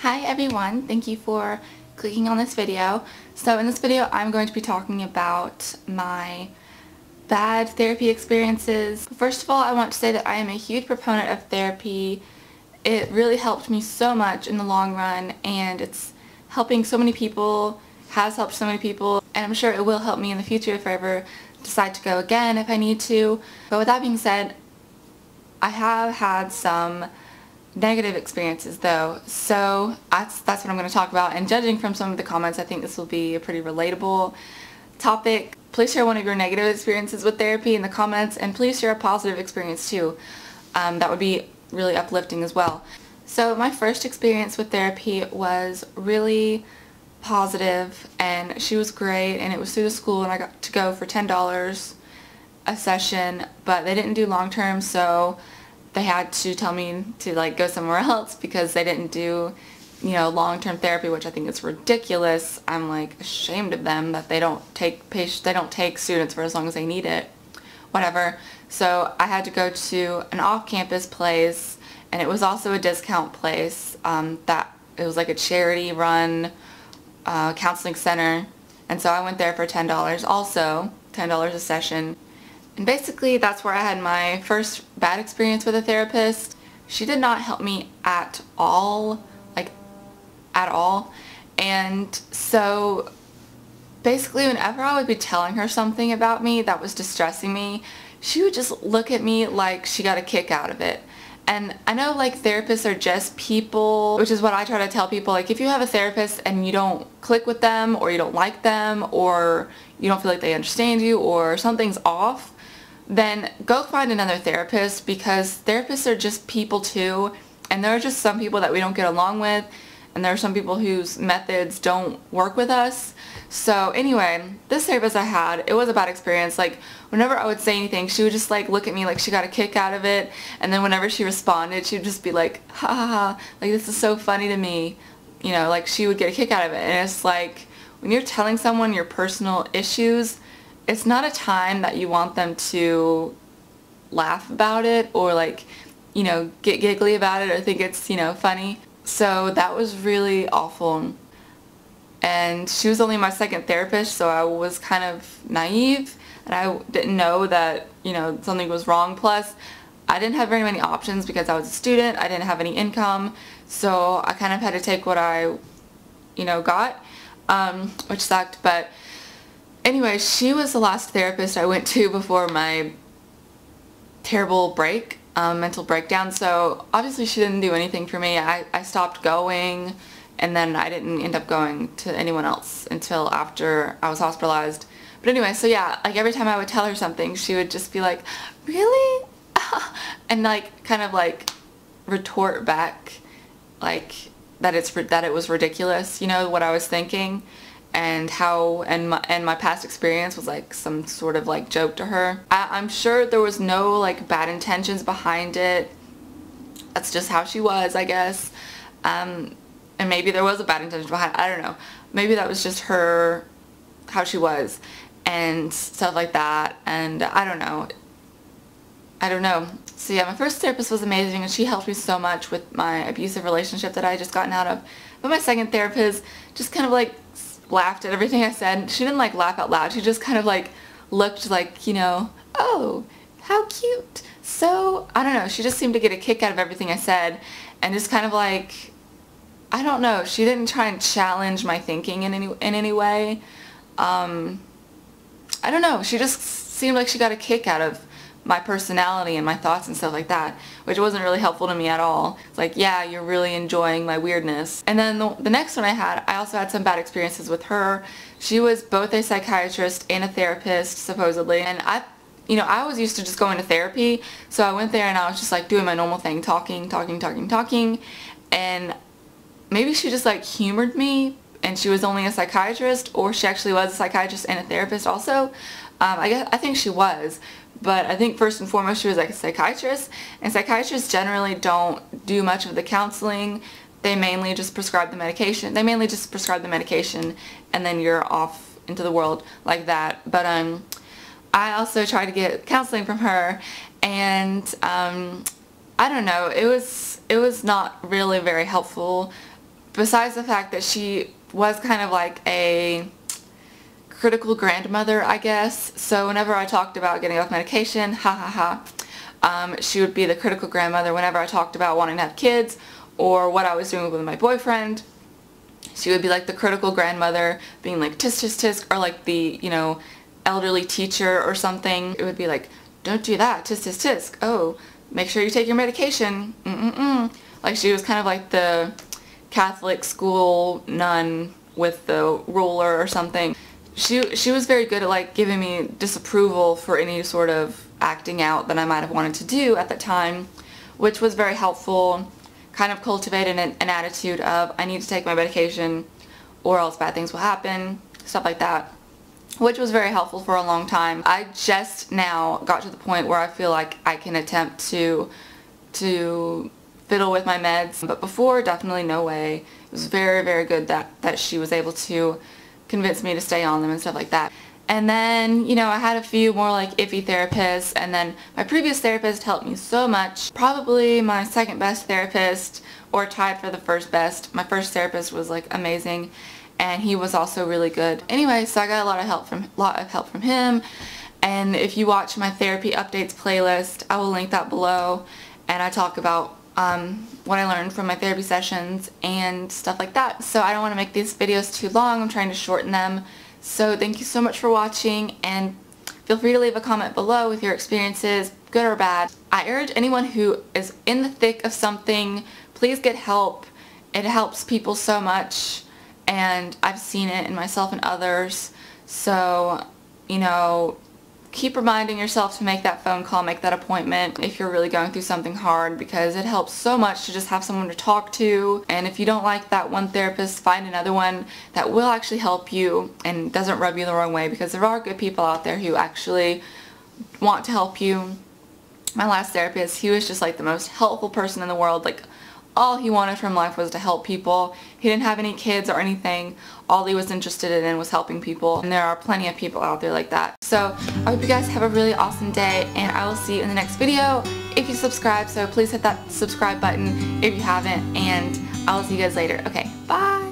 Hi everyone, thank you for clicking on this video. So in this video I'm going to be talking about my bad therapy experiences. First of all, I want to say that I am a huge proponent of therapy. It really helped me so much in the long run, and it's helping so many people, has helped so many people, and I'm sure it will help me in the future if I ever decide to go again if I need to. But with that being said, I have had some negative experiences though, so that's what I'm going to talk about, and judging from some of the comments I think this will be a pretty relatable topic. Please share one of your negative experiences with therapy in the comments, and please share a positive experience too. That would be really uplifting as well. So my first experience with therapy was really positive, and she was great, and it was through the school, and I got to go for $10 a session, but they didn't do long term, so they had to tell me to like go somewhere else because they didn't do, long-term therapy, which I think is ridiculous. I'm like ashamed of them that they don't take students for as long as they need it. Whatever. So I had to go to an off-campus place, and it was also a discount place. That it was like a charity-run counseling center, and so I went there for $10. Also, $10 a session. And basically that's where I had my first bad experience with a therapist. She did not help me at all, at all. And so basically whenever I would be telling her something about me that was distressing me, she would just look at me like she got a kick out of it. And I know therapists are just people, which is what I try to tell people. If you have a therapist and you don't click with them, or you don't like them, or you don't feel like they understand you, or something's off, then go find another therapist, because therapists are just people too, and there are just some people that we don't get along with, and there are some people whose methods don't work with us. So anyway, this therapist I had, it was a bad experience. Whenever I would say anything, she would just look at me like she got a kick out of it, and then whenever she responded, she would just be like, ha ha ha, this is so funny to me, she would get a kick out of it. And it's when you're telling someone your personal issues, it's not a time that you want them to laugh about it, or get giggly about it, or think it's, funny. So that was really awful. And she was only my second therapist, so I was kind of naive, and I didn't know that, something was wrong. Plus, I didn't have very many options because I was a student. I didn't have any income, so I kind of had to take what I, got, which sucked. But anyway, she was the last therapist I went to before my terrible mental breakdown. So obviously she didn't do anything for me. I stopped going, and then I didn't end up going to anyone else until after I was hospitalized. But anyway, so yeah, every time I would tell her something, she would just be like, really? And kind of retort back that it was ridiculous, what I was thinking. And my past experience was some sort of joke to her. I'm sure there was no bad intentions behind it. That's just how she was, I guess. And maybe there was a bad intention behind it. I don't know. Maybe that was just how she was, and stuff like that. And I don't know. So yeah, my first therapist was amazing, and she helped me so much with my abusive relationship that I had just gotten out of. But my second therapist just kind of laughed at everything I said. She didn't laugh out loud. She just kind of looked oh, how cute. So I don't know, she just seemed to get a kick out of everything I said, and just kind of I don't know, she didn't try and challenge my thinking in any way. I don't know, she just seemed like she got a kick out of my personality and my thoughts and stuff like that, which wasn't really helpful to me at all. It's yeah, you're really enjoying my weirdness. And then the next one I also had some bad experiences with her. She was both a psychiatrist and a therapist, supposedly, and I was used to just going to therapy, so I went there and I was just doing my normal thing, talking, and maybe she just humored me, and she was only a psychiatrist, or she actually was a psychiatrist and a therapist also. I think she was. But I think first and foremost she was a psychiatrist, and psychiatrists generally don't do much of the counseling. They mainly just prescribe the medication. And then you're off into the world like that. But I also tried to get counseling from her, and I don't know, it was not really very helpful besides the fact that she was kind of like a critical grandmother, I guess. So whenever I talked about getting off medication, she would be the critical grandmother. Whenever I talked about wanting to have kids or what I was doing with my boyfriend, she would be like the critical grandmother, being like tisk tisk tisk, or like the, you know, elderly teacher or something. It would be like, don't do that, tisk tisk tisk. Oh, make sure you take your medication. Like she was kind of like the Catholic school nun with the ruler or something. She was very good at like giving me disapproval for any sort of acting out that I might have wanted to do at the time, which was very helpful. Kind of cultivated an attitude of I need to take my medication or else bad things will happen, stuff like that, which was very helpful for a long time. I just now got to the point where I feel like I can attempt to fiddle with my meds, but before, definitely no way. It was very, very good that she was able to convince me to stay on them and stuff like that. And then, you know, I had a few more like iffy therapists, and then my previous therapist helped me so much. Probably my second best therapist, or tied for the first best. My first therapist was like amazing, and he was also really good. Anyway, so I got a lot of help from him. And if you watch my therapy updates playlist, I will link that below, and I talk about what I learned from my therapy sessions and stuff like that. So I don't want to make these videos too long. I'm trying to shorten them. So thank you so much for watching, and feel free to leave a comment below with your experiences, good or bad. I urge anyone who is in the thick of something, please get help. It helps people so much, and I've seen it in myself and others. So, you know, keep reminding yourself to make that phone call, make that appointment if you're really going through something hard, because it helps so much to just have someone to talk to. And if you don't like that one therapist, find another one that will actually help you and doesn't rub you the wrong way, because there are good people out there who actually want to help you. My last therapist, he was just like the most helpful person in the world. Like, all he wanted from life was to help people. He didn't have any kids or anything. All he was interested in was helping people. And there are plenty of people out there like that. So I hope you guys have a really awesome day, and I will see you in the next video. If you subscribe, so please hit that subscribe button if you haven't, and I will see you guys later. Okay, bye!